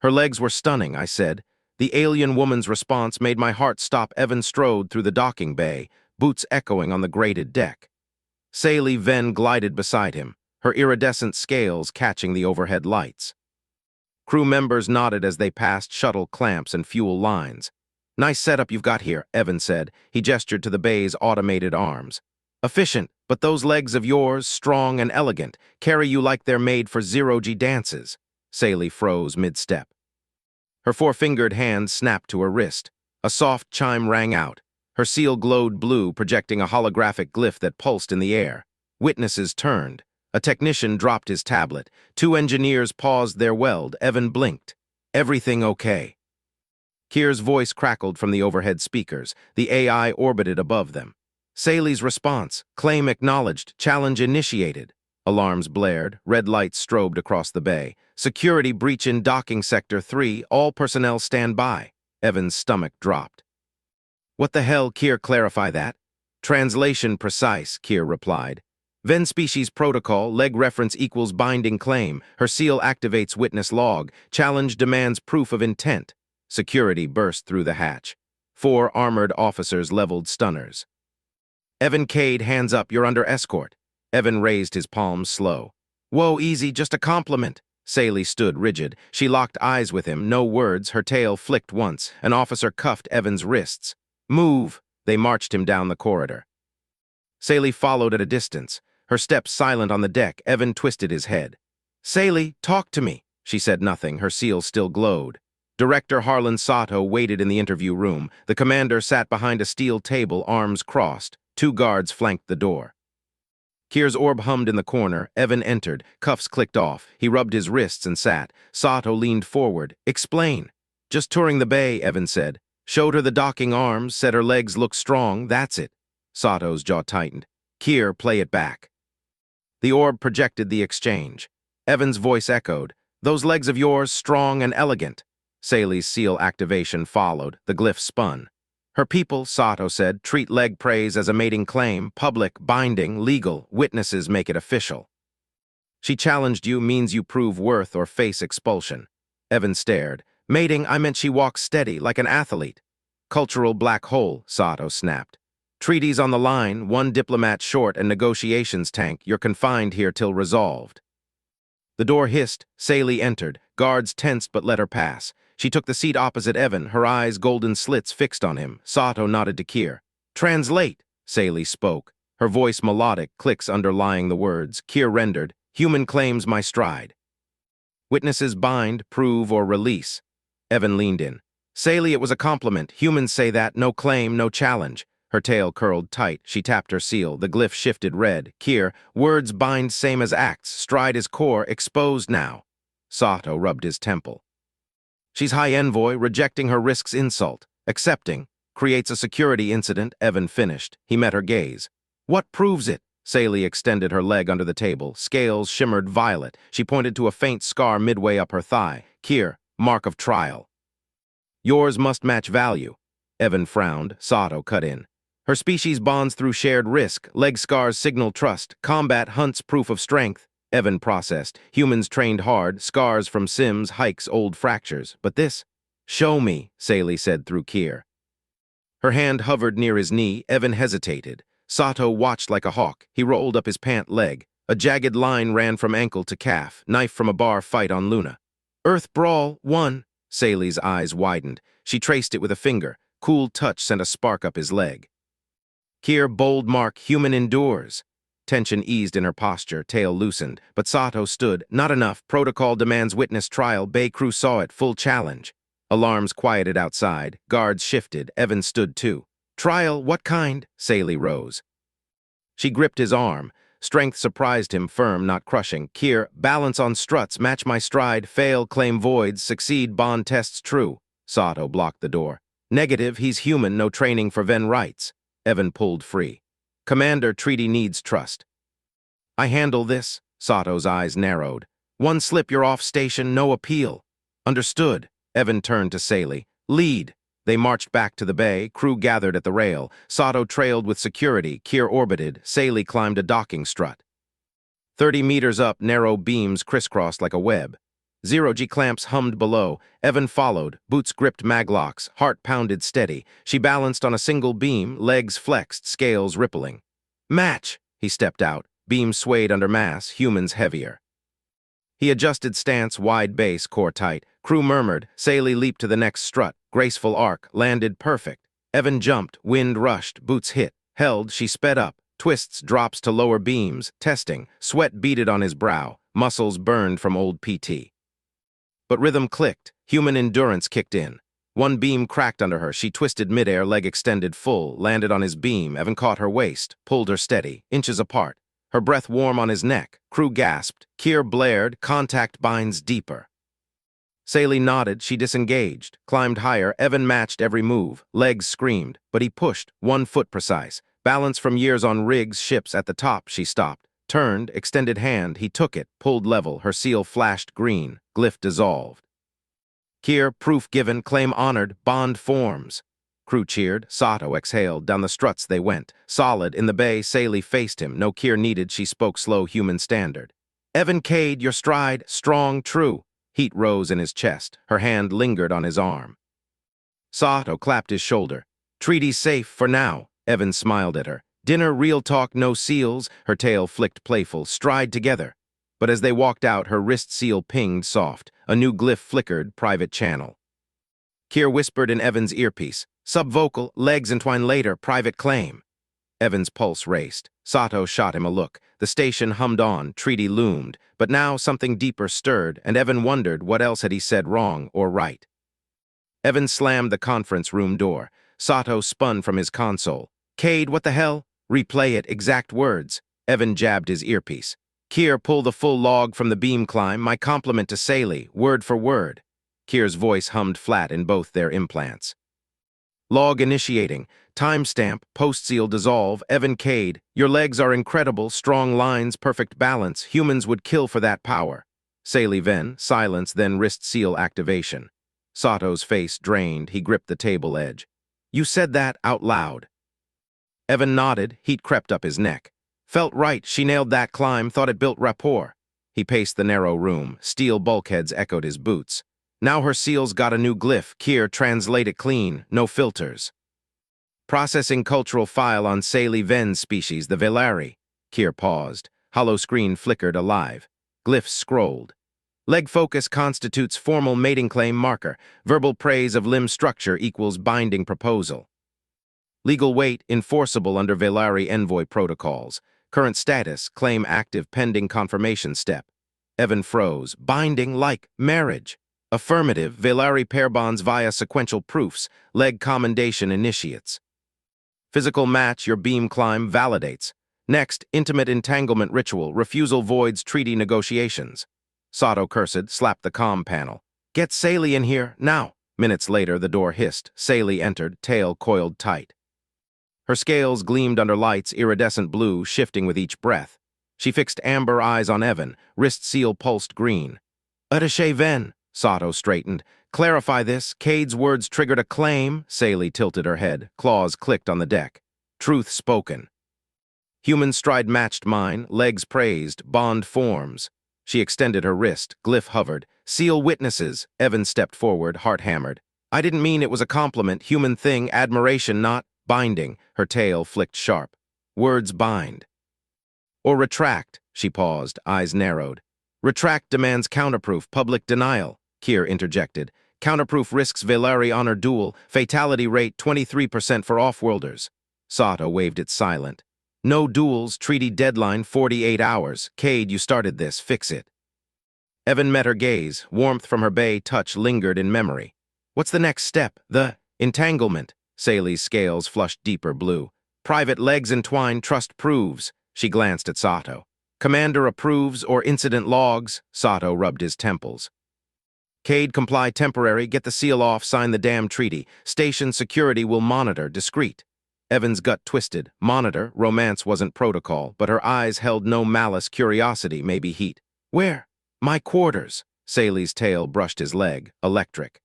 Her legs were stunning, I said. The alien woman's response made my heart stop. Evan strode through the docking bay, boots echoing on the grated deck. Sally Venn glided beside him, her iridescent scales catching the overhead lights. Crew members nodded as they passed shuttle clamps and fuel lines. "Nice setup you've got here," Evan said. He gestured to the bay's automated arms. "Efficient, but those legs of yours, strong and elegant, carry you like they're made for zero-G dances." Sally froze mid-step. Her four-fingered hand snapped to her wrist. A soft chime rang out. Her seal glowed blue, projecting a holographic glyph that pulsed in the air. Witnesses turned. A technician dropped his tablet. Two engineers paused their weld. Evan blinked. "Everything okay?" Kier's voice crackled from the overhead speakers. The AI orbited above them. Sally's response: "Claim acknowledged. Challenge initiated." Alarms blared. Red lights strobed across the bay. "Security breach in docking sector 3. All personnel stand by." Evan's stomach dropped. "What the hell?" Kier, clarify that. "Translation precise," Kier replied. "Venn species protocol, leg reference equals binding claim. Her seal activates witness log. Challenge demands proof of intent." Security burst through the hatch. 4 armored officers leveled stunners. "Evan Cade, hands up, you're under escort." Evan raised his palms slow. "Whoa, easy, just a compliment." Sally stood rigid. She locked eyes with him, no words. Her tail flicked once. An officer cuffed Evan's wrists. "Move!" They marched him down the corridor. Sally followed at a distance, her steps silent on the deck. Evan twisted his head. "Sally, talk to me." She said nothing. Her seal still glowed. Director Harlan Sato waited in the interview room. The commander sat behind a steel table, arms crossed. 2 guards flanked the door. Kier's orb hummed in the corner. Evan entered. Cuffs clicked off. He rubbed his wrists and sat. Sato leaned forward. "Explain." "Just touring the bay," Evan said. "Showed her the docking arms, said her legs look strong, that's it." Sato's jaw tightened. "Kier, play it back." The orb projected the exchange. Evan's voice echoed. "Those legs of yours, strong and elegant." Sally's seal activation followed. The glyph spun. "Her people," Sato said, "treat leg praise as a mating claim, public, binding, legal. Witnesses make it official." "She challenged you means you prove worth or face expulsion." Evan stared. "Mating, I meant she walks steady, like an athlete." "Cultural black hole," Sato snapped. "Treaties on the line, 1 diplomat short and negotiations tank. You're confined here till resolved." The door hissed. Sally entered. Guards tensed but let her pass. She took the seat opposite Evan, her eyes golden slits fixed on him. Sato nodded to Kier. "Translate," Sally spoke. Her voice melodic, clicks underlying the words. Kier rendered, "Human claims my stride. Witnesses bind, prove, or release." Evan leaned in. "Sally, it was a compliment. Humans say that, no claim, no challenge." Her tail curled tight. She tapped her seal. The glyph shifted red. Kier, "Words bind same as acts. Stride is core, exposed now." Sato rubbed his temple. "She's high envoy, rejecting her risks insult. Accepting. Creates a security incident," Evan finished. He met her gaze. "What proves it?" Sally extended her leg under the table. Scales shimmered violet. She pointed to a faint scar midway up her thigh. "Kier, mark of trial." "Yours must match value." Evan frowned. Sato cut in. "Her species bonds through shared risk. Leg scars signal trust. Combat hunts proof of strength." Evan processed. "Humans trained hard. Scars from Sims, hikes, old fractures. But this?" "Show me," Sally said through Kier. Her hand hovered near his knee. Evan hesitated. Sato watched like a hawk. He rolled up his pant leg. A jagged line ran from ankle to calf. Knife from a bar fight on Luna. "Earth Brawl, 1. Sally's eyes widened. She traced it with a finger. Cool touch sent a spark up his leg. Kier, bold mark, human endures. Tension eased in her posture, tail loosened. But Sato stood. "Not enough. Protocol demands witness trial. Bay crew saw it. Full challenge." Alarms quieted outside. Guards shifted. Evan stood too. "Trial, what kind?" Sally rose. She gripped his arm. Strength surprised him, firm, not crushing. "Kier, balance on struts, match my stride, fail, claim voids, succeed, bond tests true." Sato blocked the door. "Negative, he's human, no training for Venn rights." Evan pulled free. "Commander, treaty needs trust." "I handle this." Sato's eyes narrowed. "1 slip, you're off station, no appeal." "Understood." Evan turned to Sally. "Lead." They marched back to the bay. Crew gathered at the rail. Sato trailed with security. Kier orbited. Sally climbed a docking strut. 30 meters up, narrow beams crisscrossed like a web. Zero-G clamps hummed below. Evan followed, boots gripped maglocks, heart pounded steady. She balanced on a single beam, legs flexed, scales rippling. Match! He stepped out. Beam swayed under mass, humans heavier. He adjusted stance, wide base, core tight. Crew murmured. Saley leaped to the next strut. Graceful arc, landed perfect. Evan jumped, wind rushed, boots hit. Held, she sped up. Twists, drops to lower beams, testing. Sweat beaded on his brow. Muscles burned from old PT. But rhythm clicked. Human endurance kicked in. One beam cracked under her. She twisted midair, leg extended full, landed on his beam. Evan caught her waist, pulled her steady, inches apart. Her breath warm on his neck. Crew gasped. Kier blared. Contact binds deeper. Saley nodded. She disengaged. Climbed higher. Evan matched every move. Legs screamed. But he pushed. 1 foot precise. Balance from years on rigs, ships. At the top, she stopped. Turned. Extended hand. He took it. Pulled level. Her seal flashed green. Glyph dissolved. Kier, proof given. Claim honored. Bond forms. Crew cheered. Sato exhaled. Down the struts they went. Solid. In the bay, Saley faced him. No Kier needed. She spoke slow human standard. Evan Cade, your stride. Strong, true. Heat rose in his chest. Her hand lingered on his arm. Sato clapped his shoulder. Treaty safe for now. Evan smiled at her. Dinner, real talk, no seals. Her tail flicked playful. Stride together. But as they walked out, her wrist seal pinged soft. A new glyph flickered, private channel. Kier whispered in Evan's earpiece. Subvocal, legs entwined later, private claim. Evan's pulse raced. Sato shot him a look. The station hummed on, treaty loomed. But now something deeper stirred, and Evan wondered what else had he said wrong or right. Evan slammed the conference room door. Sato spun from his console. Cade, what the hell? Replay it, exact words. Evan jabbed his earpiece. Kier, pull the full log from the beam climb. My compliment to Saley, word for word. Kier's voice hummed flat in both their implants. Log initiating. Timestamp, post-seal dissolve. Evan Cade, your legs are incredible, strong lines, perfect balance. Humans would kill for that power. Saley Ven, silence, then wrist seal activation. Sato's face drained. He gripped the table edge. You said that out loud. Evan nodded. Heat crept up his neck. Felt right. She nailed that climb, thought it built rapport. He paced the narrow room. Steel bulkheads echoed his boots. Now her seals got a new glyph. Kier, translate it clean. No filters. Processing cultural file on Saley Ven's species, the Velari. Kier paused. Hollow screen flickered alive. Glyphs scrolled. Leg focus constitutes formal mating claim marker. Verbal praise of limb structure equals binding proposal. Legal weight enforceable under Velari envoy protocols. Current status, claim active pending confirmation step. Evan froze. Binding like marriage. Affirmative, Velari pair bonds via sequential proofs. Leg commendation initiates. Physical match, your beam climb validates. Next, intimate entanglement ritual. Refusal voids treaty negotiations. Sato cursed, slapped the comm panel. Get Saley in here, now. Minutes later, the door hissed. Saley entered, tail coiled tight. Her scales gleamed under lights, iridescent blue, shifting with each breath. She fixed amber eyes on Evan, wrist seal pulsed green. Attaché Ven, Sato straightened. Clarify this. Cade's words triggered a claim. Saley tilted her head. Claws clicked on the deck. Truth spoken. Human stride matched mine, legs praised, bond forms. She extended her wrist. Glyph hovered. Seal witnesses. Evan stepped forward, heart hammered. I didn't mean it was a compliment. Human thing, admiration, not binding. Her tail flicked sharp. Words bind. Or retract. She paused, eyes narrowed. Retract demands counterproof, public denial. Kier interjected. Counterproof risks Velari honor duel. Fatality rate 23% for off-worlders. Sato waved it silent. No duels, treaty deadline 48 hours. Cade, you started this, fix it. Evan met her gaze. Warmth from her bay touch lingered in memory. What's the next step? The entanglement. Saley's scales flushed deeper blue. Private legs entwined, trust proves. She glanced at Sato. Commander approves or incident logs. Sato rubbed his temples. Cade, comply temporary, get the seal off, sign the damn treaty. Station security will monitor, discreet. Evan's gut twisted. Monitor, romance wasn't protocol, but her eyes held no malice, curiosity, maybe heat. Where? My quarters. Saley's tail brushed his leg, electric.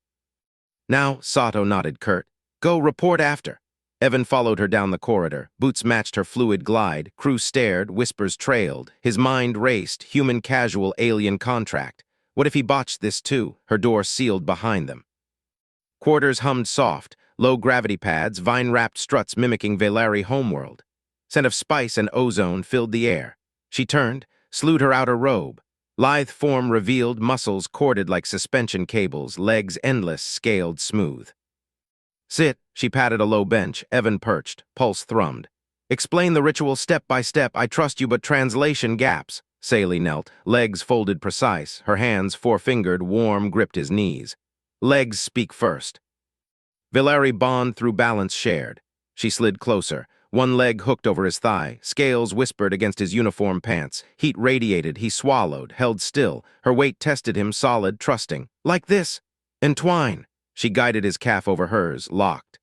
Now, Sato nodded curt. Go report after. Evan followed her down the corridor. Boots matched her fluid glide. Crew stared, whispers trailed. His mind raced, human casual alien contract. What if he botched this too, her door sealed behind them? Quarters hummed soft, low gravity pads, vine-wrapped struts mimicking Valeri homeworld. Scent of spice and ozone filled the air. She turned, slewed her outer robe. Lithe form revealed, muscles corded like suspension cables, legs endless, scaled smooth. Sit, she patted a low bench, Evan perched, pulse thrummed. Explain the ritual step by step, I trust you, but translation gaps. Saley knelt, legs folded precise, her hands four-fingered, warm, gripped his knees. Legs speak first. Valeri bond through balance shared. She slid closer, one leg hooked over his thigh, scales whispered against his uniform pants. Heat radiated, he swallowed, held still. Her weight tested him, solid, trusting. Like this. Entwine. She guided his calf over hers, locked.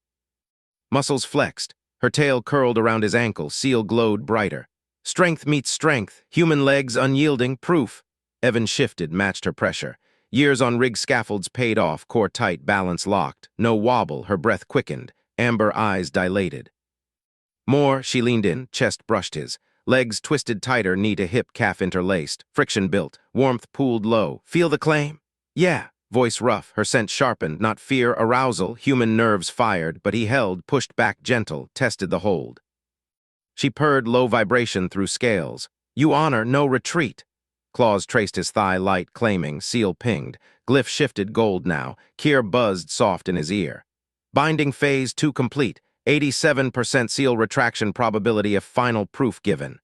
Muscles flexed. Her tail curled around his ankle, seal glowed brighter. Strength meets strength, human legs unyielding, proof. Evan shifted, matched her pressure. Years on rig scaffolds paid off, core tight, balance locked. No wobble, her breath quickened, amber eyes dilated. More, she leaned in, chest brushed his. Legs twisted tighter, knee to hip, calf interlaced. Friction built, warmth pooled low. Feel the claim? Yeah. Voice rough, her scent sharpened, not fear, arousal, human nerves fired, but he held, pushed back gentle, tested the hold. She purred low vibration through scales. You honor, no retreat. Claws traced his thigh light, claiming, seal pinged. Glyph shifted gold now, Kier buzzed soft in his ear. Binding phase 2 complete, 87% seal retraction probability if final proof given.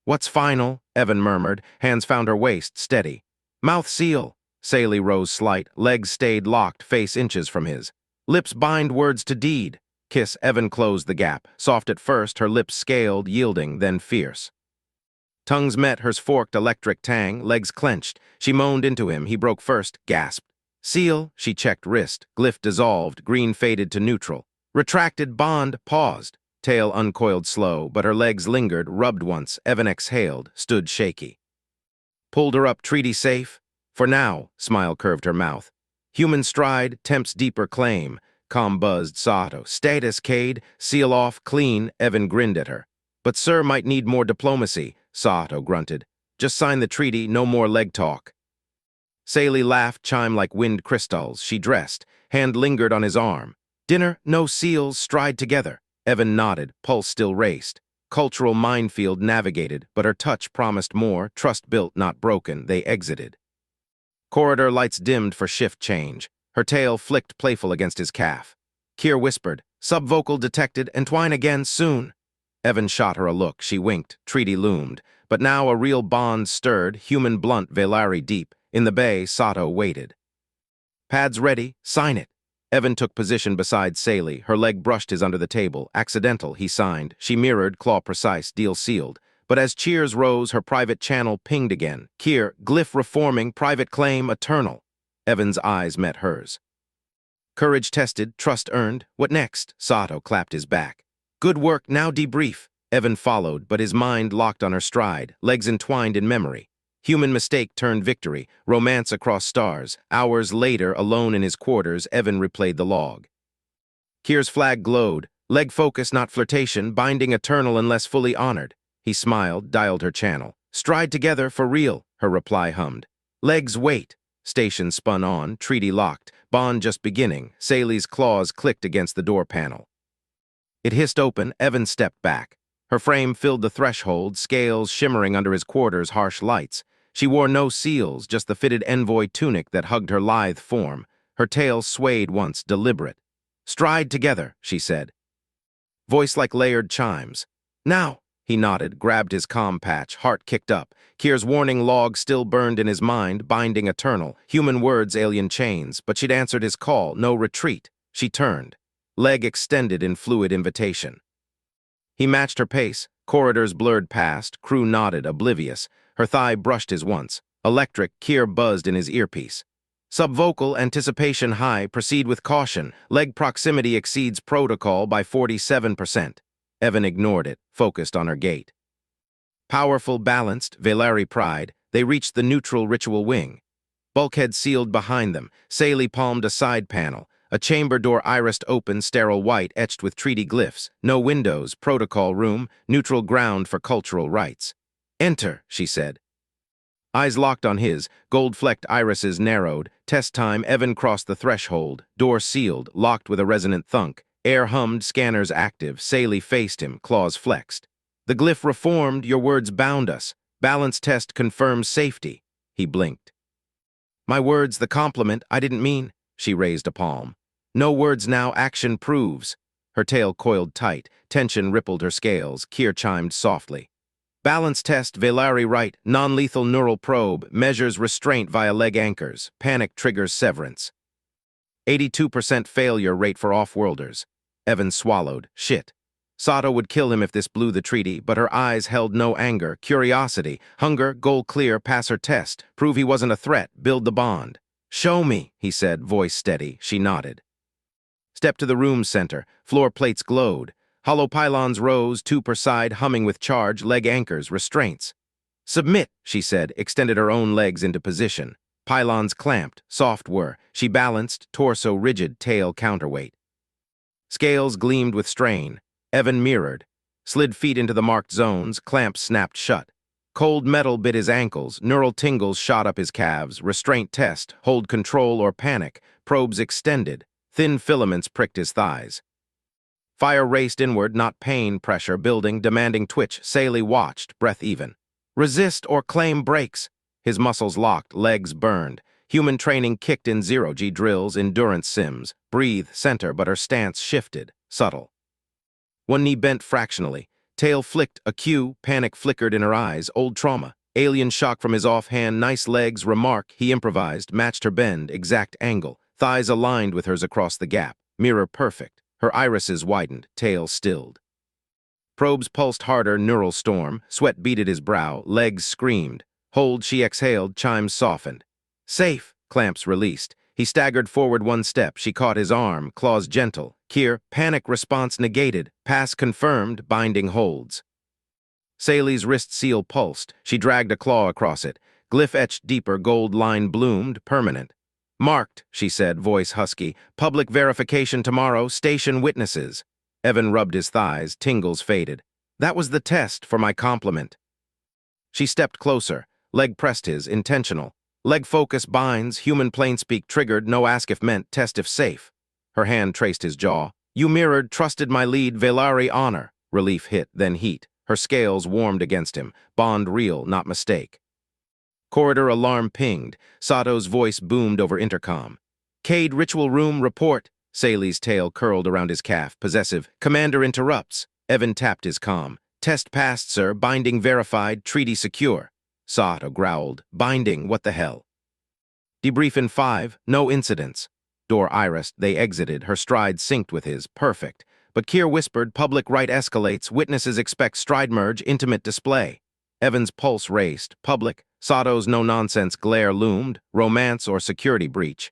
What's final? Evan murmured, hands found her waist, steady. Mouth seal. Saley rose slight, legs stayed locked, face inches from his. Lips bind words to deed. Kiss, Evan closed the gap. Soft at first, her lips scaled, yielding, then fierce. Tongues met, hers forked, electric tang, legs clenched. She moaned into him, he broke first, gasped. Seal, she checked wrist, glyph dissolved, green faded to neutral. Retracted, bond, paused. Tail uncoiled slow, but her legs lingered, rubbed once, Evan exhaled, stood shaky. Pulled her up, treaty safe? For now, smile curved her mouth. Human stride, temp's deeper claim. Calm buzzed, Sato. Status, Cade. Seal off, clean, Evan grinned at her. But sir might need more diplomacy, Sato grunted. Just sign the treaty, no more leg talk. Saley laughed, chime like wind crystals. She dressed, hand lingered on his arm. Dinner, no seals, stride together. Evan nodded, pulse still raced. Cultural minefield navigated, but her touch promised more, trust built, not broken, they exited. Corridor lights dimmed for shift change. Her tail flicked playful against his calf. Kier whispered, subvocal detected, entwine again soon. Evan shot her a look, she winked, treaty loomed. But now a real bond stirred, human blunt, Valeri deep. In the bay, Sato waited. Pads ready, sign it. Evan took position beside Saley, her leg brushed his under the table. Accidental, he signed. She mirrored, claw precise, deal sealed. But as cheers rose, her private channel pinged again. Kier, glyph reforming, private claim, eternal. Evan's eyes met hers. Courage tested, trust earned. What next? Sato clapped his back. Good work, now debrief. Evan followed, but his mind locked on her stride, legs entwined in memory. Human mistake turned victory, romance across stars. Hours later, alone in his quarters, Evan replayed the log. Kier's flag glowed. Leg focus, not flirtation, binding eternal unless fully honored. He smiled, dialed her channel. Stride together, for real, her reply hummed. Legs wait. Station spun on, treaty locked, bond just beginning. Saley's claws clicked against the door panel. It hissed open, Evan stepped back. Her frame filled the threshold, scales shimmering under his quarters' harsh lights. She wore no seals, just the fitted envoy tunic that hugged her lithe form. Her tail swayed once, deliberate. Stride together, she said. Voice like layered chimes. Now. He nodded, grabbed his comm patch, heart kicked up. Kier's warning log still burned in his mind, binding eternal. Human words, alien chains, but she'd answered his call, no retreat. She turned, leg extended in fluid invitation. He matched her pace, corridors blurred past, crew nodded, oblivious. Her thigh brushed his once. Electric, Kier buzzed in his earpiece. Subvocal, anticipation high, proceed with caution. Leg proximity exceeds protocol by 47%. Evan ignored it, focused on her gait. Powerful, balanced, Valeri pride, they reached the neutral ritual wing. Bulkhead sealed behind them, Saley palmed a side panel. A chamber door irised open, sterile white, etched with treaty glyphs. No windows, protocol room, neutral ground for cultural rites. Enter, she said. Eyes locked on his, gold-flecked irises narrowed. Test time, Evan crossed the threshold. Door sealed, locked with a resonant thunk. Air hummed, scanners active. Saley faced him, claws flexed. The glyph reformed, your words bound us. Balance test confirms safety. He blinked. My words, the compliment, I didn't mean. She raised a palm. No words now, action proves. Her tail coiled tight. Tension rippled her scales. Kier chimed softly. Balance test, Velari right, non-lethal neural probe, measures restraint via leg anchors, panic triggers severance. 82% failure rate for off-worlders. Evan swallowed. Shit. Sato would kill him if this blew the treaty, but her eyes held no anger, curiosity, hunger, goal clear, pass her test, prove he wasn't a threat, build the bond. Show me, he said, voice steady. She nodded. Step to the room's center. Floor plates glowed. Hollow pylons rose, two per side, humming with charge, leg anchors, restraints. Submit, she said, extended her own legs into position. Pylons clamped, soft were. She balanced, torso rigid, tail counterweight. Scales gleamed with strain. Evan mirrored. Slid feet into the marked zones, clamps snapped shut. Cold metal bit his ankles, neural tingles shot up his calves, restraint test, hold control or panic, probes extended, thin filaments pricked his thighs. Fire raced inward, not pain, pressure, building, demanding twitch. Saley watched, breath even. Resist or claim breaks. His muscles locked, legs burned. Human training kicked in zero-G drills, endurance sims. Breathe, center, but her stance shifted, subtle. One knee bent fractionally. Tail flicked, a cue, panic flickered in her eyes, old trauma. Alien shock from his offhand, nice legs, remark, he improvised, matched her bend, exact angle. Thighs aligned with hers across the gap. Mirror perfect. Her irises widened, tail stilled. Probes pulsed harder, neural storm. Sweat beaded his brow, legs screamed. Hold, she exhaled, chimes softened. Safe, clamps released. He staggered forward one step. She caught his arm, claws gentle. Kier, panic response negated. Pass confirmed, binding holds. Saley's wrist seal pulsed. She dragged a claw across it. Glyph etched deeper, gold line bloomed, permanent. Marked, she said, voice husky. Public verification tomorrow, station witnesses. Evan rubbed his thighs, tingles faded. That was the test for my compliment. She stepped closer, leg pressed his, intentional. Leg focus binds, human planespeak triggered, no ask if meant, test if safe. Her hand traced his jaw. You mirrored, trusted my lead, Velari honor. Relief hit, then heat. Her scales warmed against him. Bond real, not mistake. Corridor alarm pinged. Sato's voice boomed over intercom. Cade ritual room report. Saley's tail curled around his calf, possessive. Commander interrupts. Evan tapped his comm. Test passed, sir. Binding verified. Treaty secure. Sato growled. Binding, what the hell? Debrief in 5. No incidents. Door irised. They exited. Her stride synced with his. Perfect. But Kier whispered, public right escalates. Witnesses expect stride merge, intimate display. Evan's pulse raced. Public. Sato's no-nonsense glare loomed. Romance or security breach.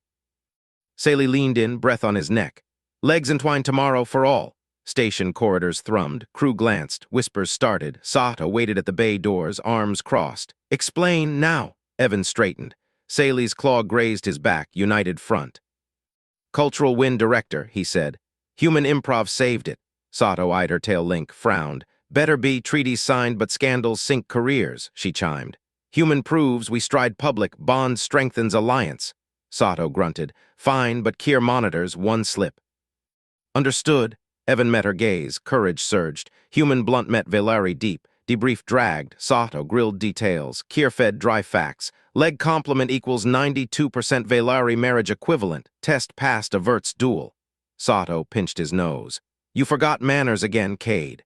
Saley leaned in, breath on his neck. Legs entwined tomorrow for all. Station corridors thrummed. Crew glanced. Whispers started. Sato waited at the bay doors, arms crossed. Explain now. Evan straightened. Saley's claw grazed his back, united front. Cultural win director, he said. Human improv saved it. Sato eyed her tail link, frowned. Better be, treaties signed, but scandals sink careers, she chimed. Human proves we stride public, bond strengthens alliance. Sato grunted. Fine, but Kier monitors, one slip. Understood. Evan met her gaze. Courage surged. Human blunt met Velari deep. Debrief dragged. Sato grilled details. Kier fed dry facts. Leg complement equals 92% Velari marriage equivalent. Test passed averts duel. Sato pinched his nose. You forgot manners again, Cade.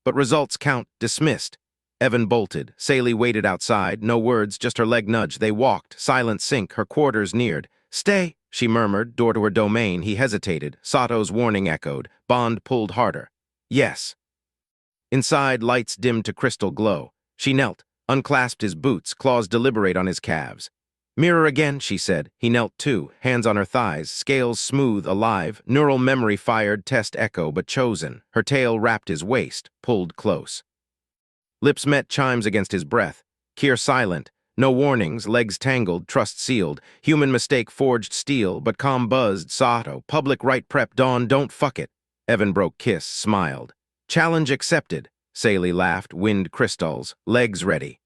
But results count. Dismissed. Evan bolted. Saley waited outside. No words, just her leg nudge. They walked. Silent sync. Her quarters neared. Stay, she murmured. Door to her domain. He hesitated. Sato's warning echoed. Bond pulled harder. Yes. Inside, lights dimmed to crystal glow. She knelt, unclasped his boots, claws deliberate on his calves. Mirror again, she said. He knelt too, hands on her thighs, scales smooth, alive. Neural memory fired, test echo, but chosen. Her tail wrapped his waist, pulled close. Lips met, chimes against his breath. Kier silent. No warnings, legs tangled, trust sealed. Human mistake forged steel, but calm buzzed. Sato, public right prep, dawn, don't fuck it. Evan broke kiss, smiled. Challenge accepted. Saley laughed, wind crystals, legs ready.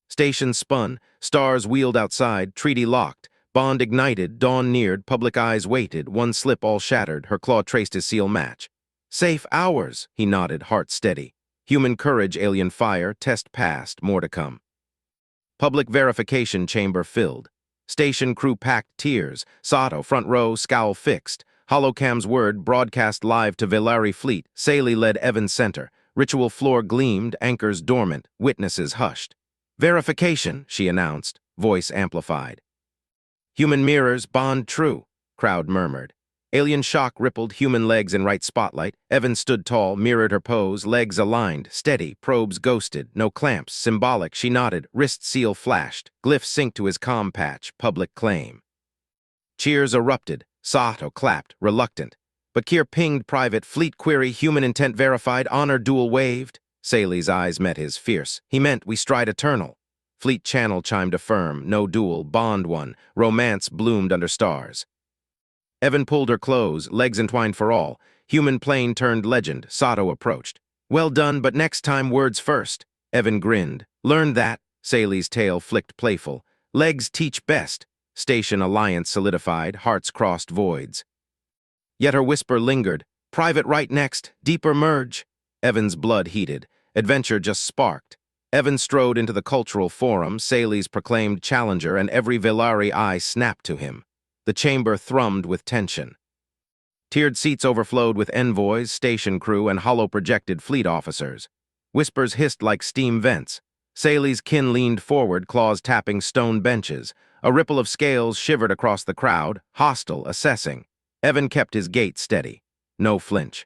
Station spun, stars wheeled outside, treaty locked. Bond ignited, dawn neared, public eyes waited, one slip all shattered, her claw traced his seal match. Safe hours, he nodded, heart steady. Human courage, alien fire, test passed, more to come. Public verification chamber filled. Station crew packed tears, Sato, front row, scowl fixed. Holocam's word broadcast live to Velari fleet, Saley led Evans center. Ritual floor gleamed, anchors dormant, witnesses hushed. Verification, she announced, voice amplified. Human mirrors, Bond true, crowd murmured. Alien shock rippled, human legs in right spotlight. Evans stood tall, mirrored her pose, legs aligned, steady, probes ghosted, no clamps, symbolic, she nodded, wrist seal flashed, glyph synced to his comm patch, public claim. Cheers erupted, Sato clapped, reluctant. Bakir pinged private, fleet query, human intent verified, honor dual waved. Saley's eyes met his, fierce. He meant we stride eternal. Fleet channel chimed affirm, no duel, Bond one, romance bloomed under stars. Evan pulled her close, legs entwined for all. Human plane turned legend, Sato approached. Well done, but next time words first. Evan grinned. Learned that. Saley's tail flicked playful. Legs teach best. Station alliance solidified, hearts crossed voids. Yet her whisper lingered. Private right next, deeper merge. Evan's blood heated. Adventure just sparked. Evan strode into the cultural forum, Saley's proclaimed challenger, and every Velari eye snapped to him. The chamber thrummed with tension. Tiered seats overflowed with envoys, station crew, and hollow-projected fleet officers. Whispers hissed like steam vents. Saley's kin leaned forward, claws tapping stone benches. A ripple of scales shivered across the crowd, hostile, assessing. Evan kept his gait steady. No flinch.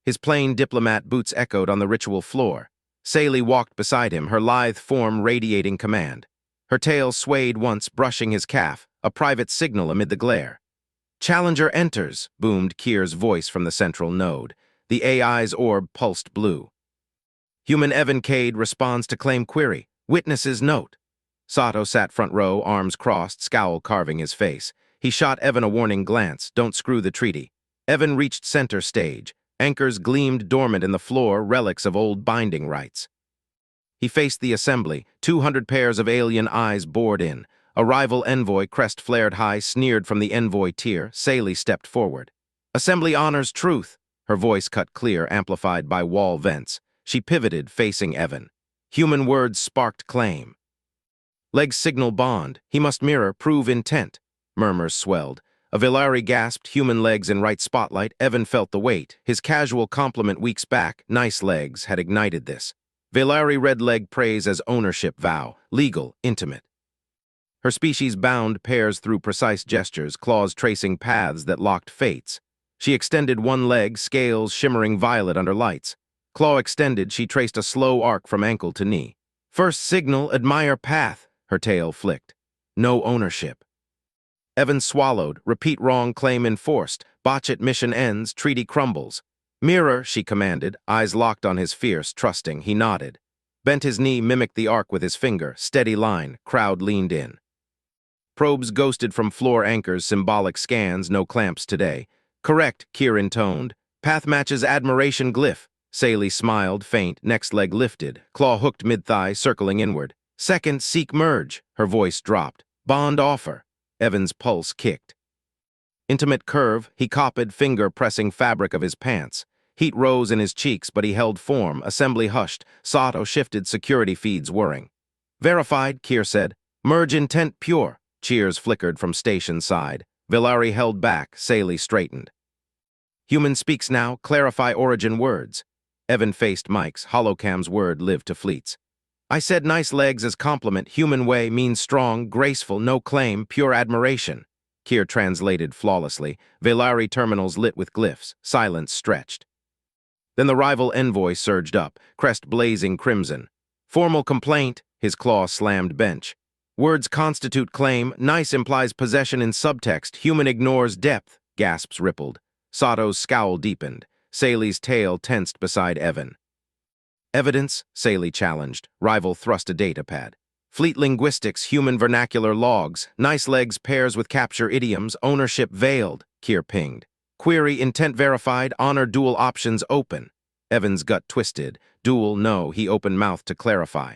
His plain diplomat boots echoed on the ritual floor. Saley walked beside him, her lithe form radiating command. Her tail swayed once, brushing his calf, a private signal amid the glare. Challenger enters, boomed Kier's voice from the central node. The AI's orb pulsed blue. Human Evan Cade responds to claim query. Witnesses note. Sato sat front row, arms crossed, scowl carving his face. He shot Evan a warning glance, don't screw the treaty. Evan reached center stage. Anchors gleamed dormant in the floor, relics of old binding rights. He faced the assembly, 200 pairs of alien eyes bored in. A rival envoy, crest flared high, sneered from the envoy tier. Saley stepped forward. Assembly honors truth. Her voice cut clear, amplified by wall vents. She pivoted, facing Evan. Human words sparked claim. Legs signal Bond. He must mirror, prove intent. Murmurs swelled. A Velari gasped, human legs in right spotlight. Evan felt the weight. His casual compliment weeks back, nice legs, had ignited this. Velari red leg praise as ownership vow, legal, intimate. Her species bound pairs through precise gestures, claws tracing paths that locked fates. She extended one leg, scales shimmering violet under lights. Claw extended, she traced a slow arc from ankle to knee. First signal, admire path, her tail flicked. No ownership. Evan swallowed, repeat wrong claim enforced, botch it mission ends, treaty crumbles. Mirror, she commanded, eyes locked on his fierce, trusting, he nodded. Bent his knee, mimicked the arc with his finger, steady line, crowd leaned in. Probes ghosted from floor anchors, symbolic scans, no clamps today. Correct, Kier intoned. Path matches admiration glyph. Saley smiled, faint, next leg lifted, claw hooked mid-thigh, circling inward. Second, seek merge, her voice dropped. Bond offer. Evan's pulse kicked. Intimate curve, he copied, finger pressing fabric of his pants. Heat rose in his cheeks, but he held form, assembly hushed, Sato shifted, security feeds whirring. Verified, Kier said. Merge intent pure. Cheers flickered from station side. Velari held back, Saley straightened. Human speaks now, clarify origin words. Evan faced Mike's, holocam's word lived to fleets. I said nice legs as compliment, human way means strong, graceful, no claim, pure admiration. Kier translated flawlessly, Velari terminals lit with glyphs, silence stretched. Then the rival envoy surged up, crest blazing crimson. Formal complaint, his claw slammed bench. Words constitute claim, nice implies possession in subtext, human ignores depth, gasps rippled. Sato's scowl deepened. Saley's tail tensed beside Evan. Evidence, Saley challenged. Rival thrust a datapad. Fleet linguistics, human vernacular logs. Nice legs pairs with capture idioms. Ownership veiled, Kier pinged. Query intent verified. Honor dual options open. Evan's gut twisted. Dual no, he opened mouth to clarify.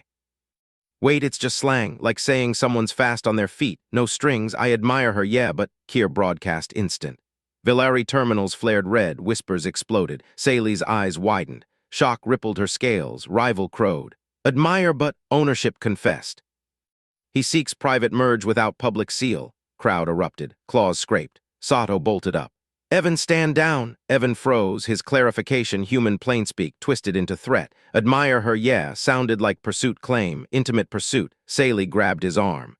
Wait, it's just slang, like saying someone's fast on their feet. No strings, I admire her, yeah, but Kier broadcast instant. Villari terminals flared red, whispers exploded. Sally's eyes widened. Shock rippled her scales, rival crowed. Admire but ownership confessed. He seeks private merge without public seal. Crowd erupted, claws scraped. Sato bolted up. Evan, stand down. Evan froze, his clarification human plainspeak twisted into threat. Admire her, yeah, sounded like pursuit claim, intimate pursuit. Sally grabbed his arm.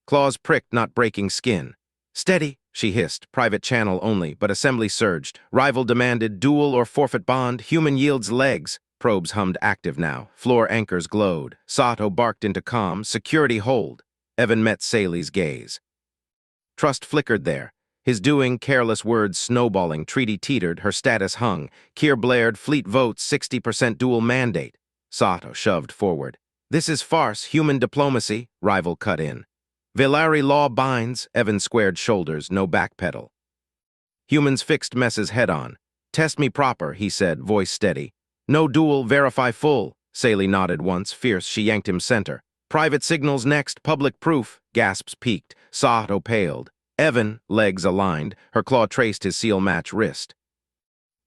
Claws pricked, not breaking skin. Steady, she hissed, private channel only, but assembly surged. Rival demanded duel or forfeit bond, human yields legs. Probes hummed active now, floor anchors glowed. Sato barked into calm, security hold. Evan met Sally's gaze. Trust flickered there. His doing, careless words snowballing, treaty teetered, her status hung. Kier blared, fleet votes, 60% dual mandate. Sato shoved forward. This is farce, human diplomacy, rival cut in. Villari law binds, Evan squared shoulders, no backpedal. Humans fixed messes head-on. Test me proper, he said, voice steady. No duel, verify full. Sally nodded once, fierce, she yanked him center. Private signals next, public proof. Gasps peaked. Sato paled. Evan, legs aligned, her claw traced his seal-match wrist.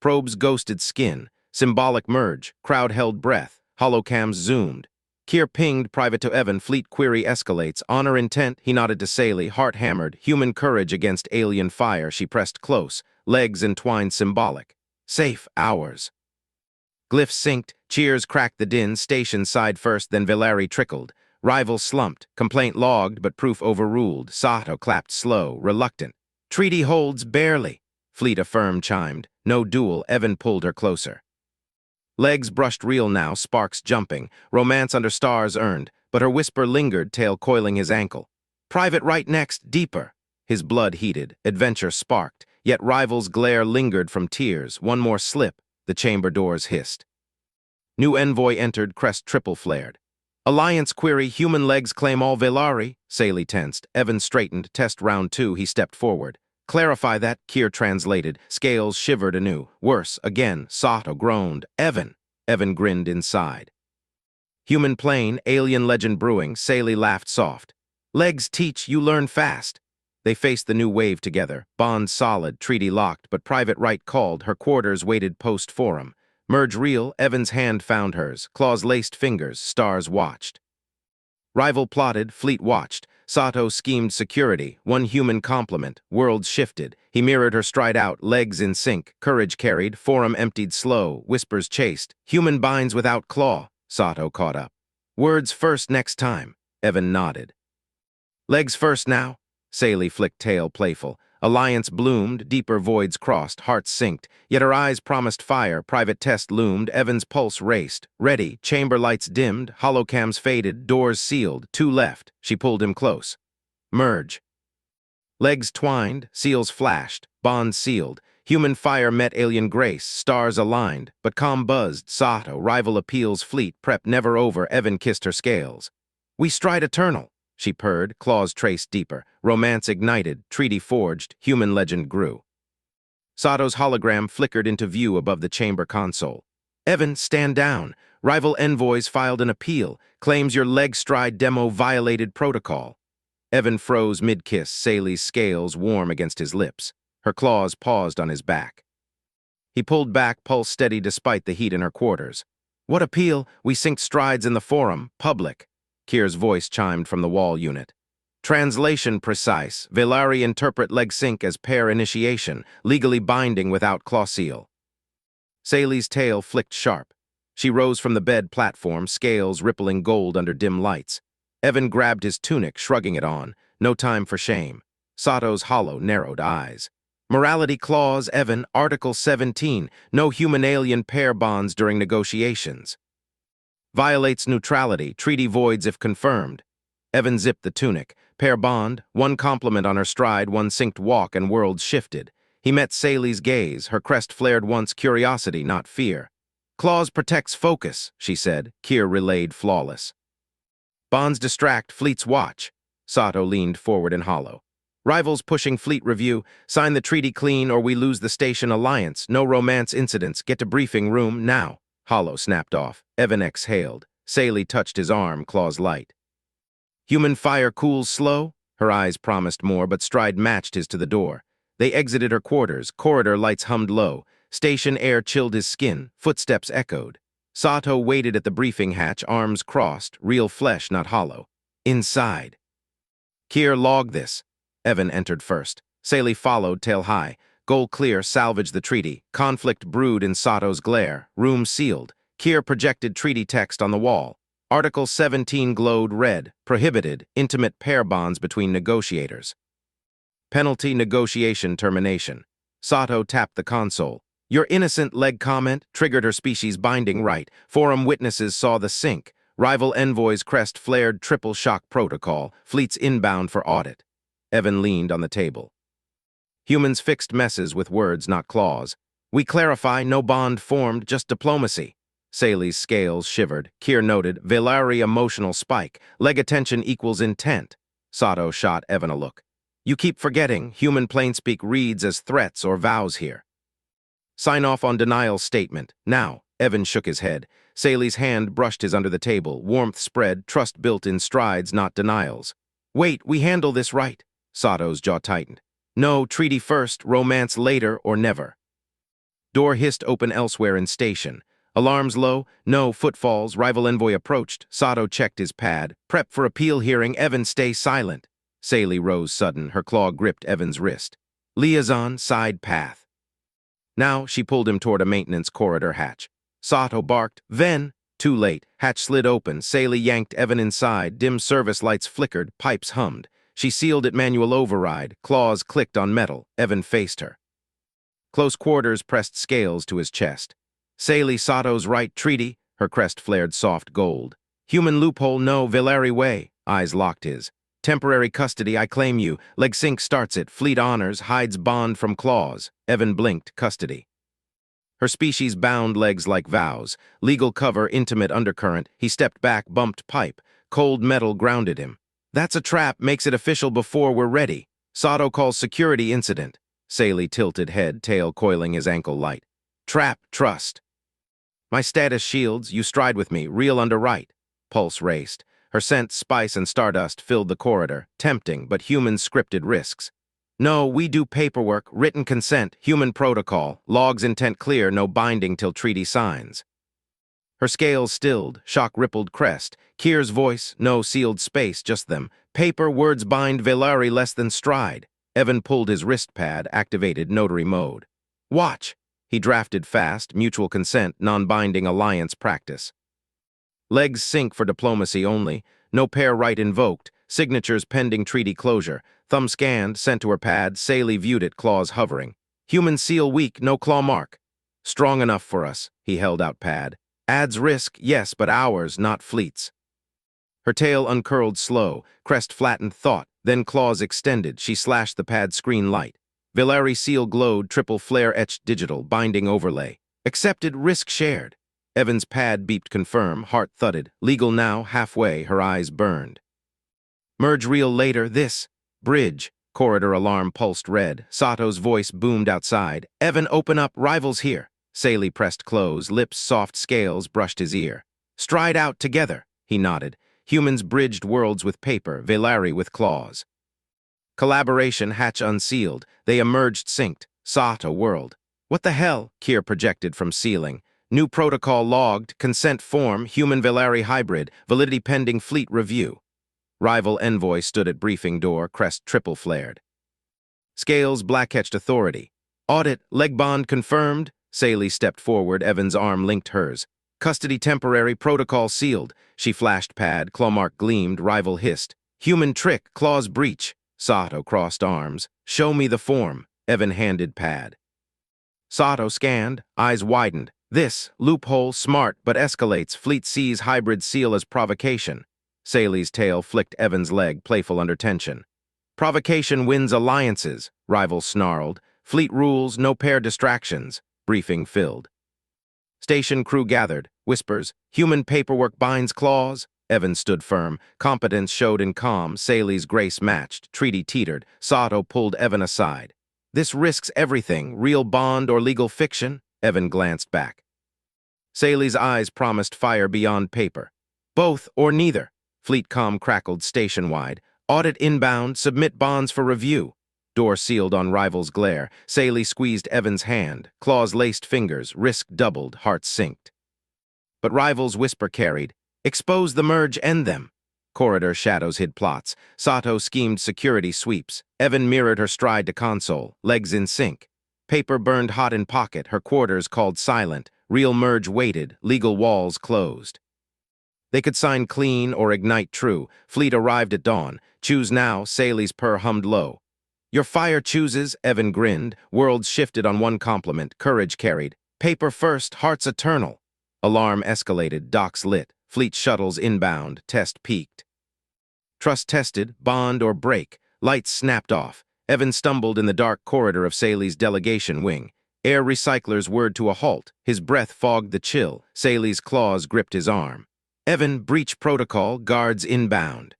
Probes ghosted skin. Symbolic merge. Crowd held breath. Holocams zoomed. Kier pinged, private to Evan, fleet query escalates. Honor intent, he nodded to Sally, heart hammered. Human courage against alien fire, she pressed close. Legs entwined symbolic. Safe, ours. Glyphs synced, cheers cracked the din, station side first, then Villari trickled. Rival slumped, complaint logged, but proof overruled. Sato clapped slow, reluctant. Treaty holds barely. Fleet affirmed chimed. No duel, Evan pulled her closer. Legs brushed real now, sparks jumping. Romance under stars earned, but her whisper lingered, tail coiling his ankle. Private right next, deeper. His blood heated, adventure sparked, yet rival's glare lingered from tears. One more slip, the chamber doors hissed. New envoy entered, crest triple flared. Alliance query, human legs claim all Villari. Sally tensed. Evan straightened, test round 2, he stepped forward. Clarify that, Kier translated. Scales shivered anew. Worse, again, Sato groaned. Evan. Evan grinned inside. Human plane, alien legend brewing, Sally laughed soft. Legs teach, you learn fast. They faced the new wave together. Bond solid, treaty locked, but private right called, her quarters waited post-forum. Merge real, Evan's hand found hers. Claws laced fingers, stars watched. Rival plotted, fleet watched. Sato schemed security, one human complement. Worlds shifted. He mirrored her stride out, legs in sync. Courage carried, forum emptied slow. Whispers chased. Human binds without claw. Sato caught up. Words first next time. Evan nodded. Legs first now? Sally flicked tail playful. Alliance bloomed, deeper voids crossed, hearts synced. Yet her eyes promised fire, private test loomed, Evan's pulse raced. Ready, chamber lights dimmed, holocams faded, doors sealed, 2 left. She pulled him close. Merge. Legs twined, seals flashed, bonds sealed. Human fire met alien grace, stars aligned. But calm buzzed, Sato, rival appeals fleet, prep never over, Evan kissed her scales. We stride eternal. She purred, claws traced deeper. Romance ignited, treaty forged, human legend grew. Sato's hologram flickered into view above the chamber console. Evan, stand down. Rival envoys filed an appeal. Claims your leg stride demo violated protocol. Evan froze mid-kiss, Sally's scales warm against his lips. Her claws paused on his back. He pulled back, pulse steady despite the heat in her quarters. What appeal? We synced strides in the forum, public. Kier's voice chimed from the wall unit. Translation precise. Villari interpret leg sync as pair initiation, legally binding without claw seal. Sally's tail flicked sharp. She rose from the bed platform, scales rippling gold under dim lights. Evan grabbed his tunic, shrugging it on. No time for shame. Sato's hollow, narrowed eyes. Morality clause, Evan, Article 17. No human-alien pair bonds during negotiations. Violates neutrality, treaty voids if confirmed. Evan zipped the tunic. Pair bond, 1 compliment on her stride, 1 synced walk, and worlds shifted. He met Sally's gaze, her crest flared once curiosity, not fear. Clause protects focus, she said. Kier relayed flawless. Bonds distract, fleets watch. Sato leaned forward in hollow. Rivals pushing fleet review. Sign the treaty clean or we lose the station alliance. No romance incidents. Get to briefing room now. Hollow snapped off. Evan exhaled. Saley touched his arm, claws light. Human fire cools slow? Her eyes promised more, but stride matched his to the door. They exited her quarters, corridor lights hummed low. Station air chilled his skin, footsteps echoed. Sato waited at the briefing hatch, arms crossed, real flesh, not hollow. Inside. Kier, log this. Evan entered first. Saley followed, tail high. Goal clear, salvage the treaty. Conflict brewed in Sato's glare. Room sealed. Kier projected treaty text on the wall. Article 17 glowed red. Prohibited. Intimate pair bonds between negotiators. Penalty negotiation termination. Sato tapped the console. Your innocent leg comment triggered her species binding right. Forum witnesses saw the sync. Rival envoy's crest flared triple shock protocol. Fleets inbound for audit. Evan leaned on the table. Humans fixed messes with words, not claws. We clarify, no bond formed, just diplomacy. Saley's scales shivered. Kier noted, Valari emotional spike. Leg attention equals intent. Sato shot Evan a look. You keep forgetting, human plainspeak reads as threats or vows here. Sign off on denial statement. Now. Evan shook his head. Saley's hand brushed his under the table. Warmth spread, trust built in strides, not denials. Wait, we handle this right. Sato's jaw tightened. No, treaty first, romance later, or never. Door hissed open elsewhere in station. Alarms low, no footfalls, rival envoy approached. Sato checked his pad. Prep for appeal hearing, Evan stay silent. Saley rose sudden, her claw gripped Evan's wrist. Liaison, side path. Now she pulled him toward a maintenance corridor hatch. Sato barked, Ven! Too late. Hatch slid open. Saley yanked Evan inside. Dim service lights flickered. Pipes hummed. She sealed it manual override. Claws clicked on metal. Evan faced her. Close quarters pressed scales to his chest. Saley, Sato's right treaty. Her crest flared soft gold. Human loophole, no, Valari way. Eyes locked his. Temporary custody, I claim you. Leg sync starts it. Fleet honors, hides bond from claws. Evan blinked, custody. Her species bound legs like vows. Legal cover, intimate undercurrent. He stepped back, bumped pipe. Cold metal grounded him. That's a trap, makes it official before we're ready. Sato calls security incident. Saley tilted head, tail coiling his ankle light. Trap, trust. My status shields, you stride with me, real under right. Pulse raced. Her scent, spice, and stardust filled the corridor, tempting, but human scripted risks. No, we do paperwork, written consent, human protocol, logs intent clear, no binding till treaty signs. Her scales stilled, shock rippled crest. Kier's voice, no sealed space, just them. Paper, words bind, Valari less than stride. Evan pulled his wrist pad, activated notary mode. Watch. He drafted fast, mutual consent, non-binding alliance practice. Legs sync for diplomacy only. No pair right invoked. Signatures pending treaty closure. Thumb scanned, sent to her pad. Saley viewed it, claws hovering. Human seal weak, no claw mark. Strong enough for us, he held out pad. Adds risk, yes, but ours, not fleets. Her tail uncurled slow, crest flattened thought, then claws extended. She slashed the pad screen light. Valari seal glowed, triple flare etched digital, binding overlay. Accepted, risk shared. Evan's pad beeped confirm, heart thudded. Legal now, halfway, her eyes burned. Merge real later, this. Bridge. Corridor alarm pulsed red. Sato's voice boomed outside. Evan, open up, rivals here. Saley pressed close, lips soft scales brushed his ear. Stride out together, he nodded. Humans bridged worlds with paper, Valari with claws. Collaboration hatch unsealed. They emerged synced. Sato world. What the hell? Kier projected from ceiling. New protocol logged, consent form, human-Valari hybrid, validity pending fleet review. Rival envoy stood at briefing door, crest triple flared. Scales black-etched authority. Audit, leg bond confirmed. Saley stepped forward, Evan's arm linked hers. Custody temporary, protocol sealed. She flashed pad, claw mark gleamed, rival hissed. Human trick, claws breach. Sato crossed arms. Show me the form. Evan handed pad. Sato scanned, eyes widened. This, loophole, smart, but escalates. Fleet sees hybrid seal as provocation. Saley's tail flicked Evan's leg, playful under tension. Provocation wins alliances, rival snarled. Fleet rules, no pair distractions. Briefing filled. Station crew gathered. Whispers. Human paperwork binds claws. Evan stood firm. Competence showed in calm. Saley's grace matched. Treaty teetered. Sato pulled Evan aside. This risks everything. Real bond or legal fiction? Evan glanced back. Saley's eyes promised fire beyond paper. Both or neither. Fleetcom crackled station-wide. Audit inbound, submit bonds for review. Door sealed on rival's glare. Saley squeezed Evan's hand. Claws laced fingers. Risk doubled. Heart synced. But rival's whisper carried. Expose the merge, end them. Corridor shadows hid plots. Sato schemed security sweeps. Evan mirrored her stride to console. Legs in sync. Paper burned hot in pocket. Her quarters called silent. Real merge waited. Legal walls closed. They could sign clean or ignite true. Fleet arrived at dawn. Choose now, Saley's purr hummed low. Your fire chooses, Evan grinned. Worlds shifted on one compliment. Courage carried. Paper first, hearts eternal. Alarm escalated, docks lit. Fleet shuttles inbound, test peaked. Trust tested, bond or break. Lights snapped off. Evan stumbled in the dark corridor of Saley's delegation wing. Air recyclers whirred to a halt. His breath fogged the chill. Saley's claws gripped his arm. Evan, breach protocol, guards inbound.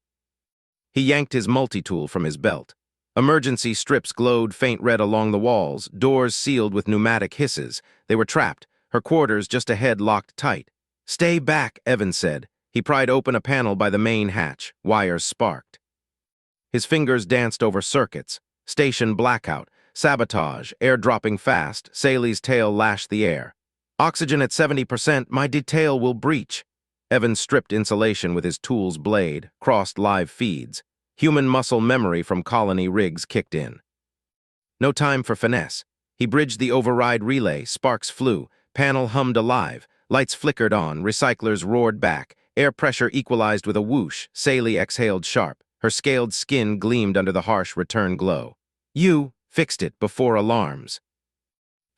He yanked his multi-tool from his belt. Emergency strips glowed faint red along the walls, doors sealed with pneumatic hisses. They were trapped, her quarters just ahead locked tight. Stay back, Evan said. He pried open a panel by the main hatch. Wires sparked. His fingers danced over circuits. Station blackout. Sabotage. Air dropping fast. Saley's tail lashed the air. Oxygen at 70%. My detail will breach. Evan stripped insulation with his tool's blade, crossed live feeds. Human muscle memory from colony rigs kicked in. No time for finesse. He bridged the override relay. Sparks flew. Panel hummed alive. Lights flickered on. Recyclers roared back. Air pressure equalized with a whoosh. Saley exhaled sharp. Her scaled skin gleamed under the harsh return glow. You fixed it before alarms.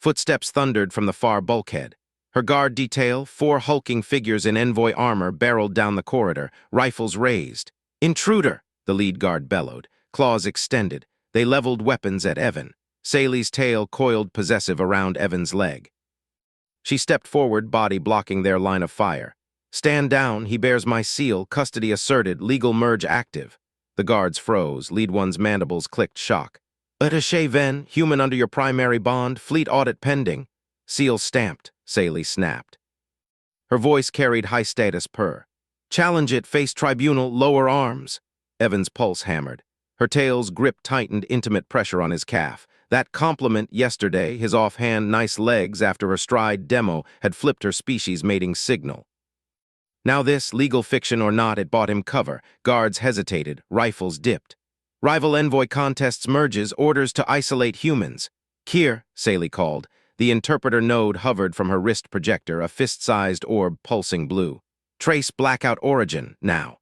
Footsteps thundered from the far bulkhead. Her guard detail, 4 hulking figures in envoy armor, barreled down the corridor, rifles raised. Intruder, the lead guard bellowed, claws extended. They leveled weapons at Evan. Saley's tail coiled possessive around Evan's leg. She stepped forward, body blocking their line of fire. Stand down, he bears my seal, custody asserted, legal merge active. The guards froze, lead one's mandibles clicked shock. Attaché Ven, human under your primary bond, fleet audit pending. Seal stamped, Saley snapped. Her voice carried high-status purr. Challenge it, face tribunal, lower arms. Evan's pulse hammered. Her tail's grip tightened, intimate pressure on his calf. That compliment yesterday, his offhand nice legs after her stride demo, had flipped her species mating signal. Now this, legal fiction or not, it bought him cover. Guards hesitated, rifles dipped. Rival envoy contests merges, orders to isolate humans. Kier, Saley called. The interpreter node hovered from her wrist projector, a fist-sized orb pulsing blue. Trace blackout origin, now.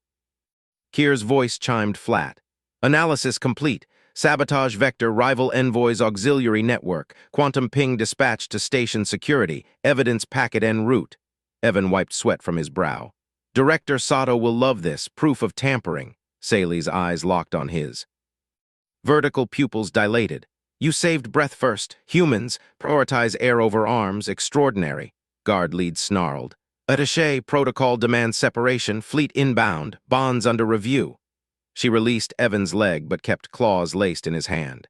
Kier's voice chimed flat. Analysis complete. Sabotage vector rival envoy's auxiliary network. Quantum ping dispatched to station security. Evidence packet en route. Evan wiped sweat from his brow. Director Sato will love this. Proof of tampering. Saley's eyes locked on his. Vertical pupils dilated. You saved breath first. Humans, prioritize air over arms, extraordinary. Guard lead snarled. Attaché, protocol demands separation, fleet inbound, bonds under review. She released Evan's leg but kept claws laced in his hand.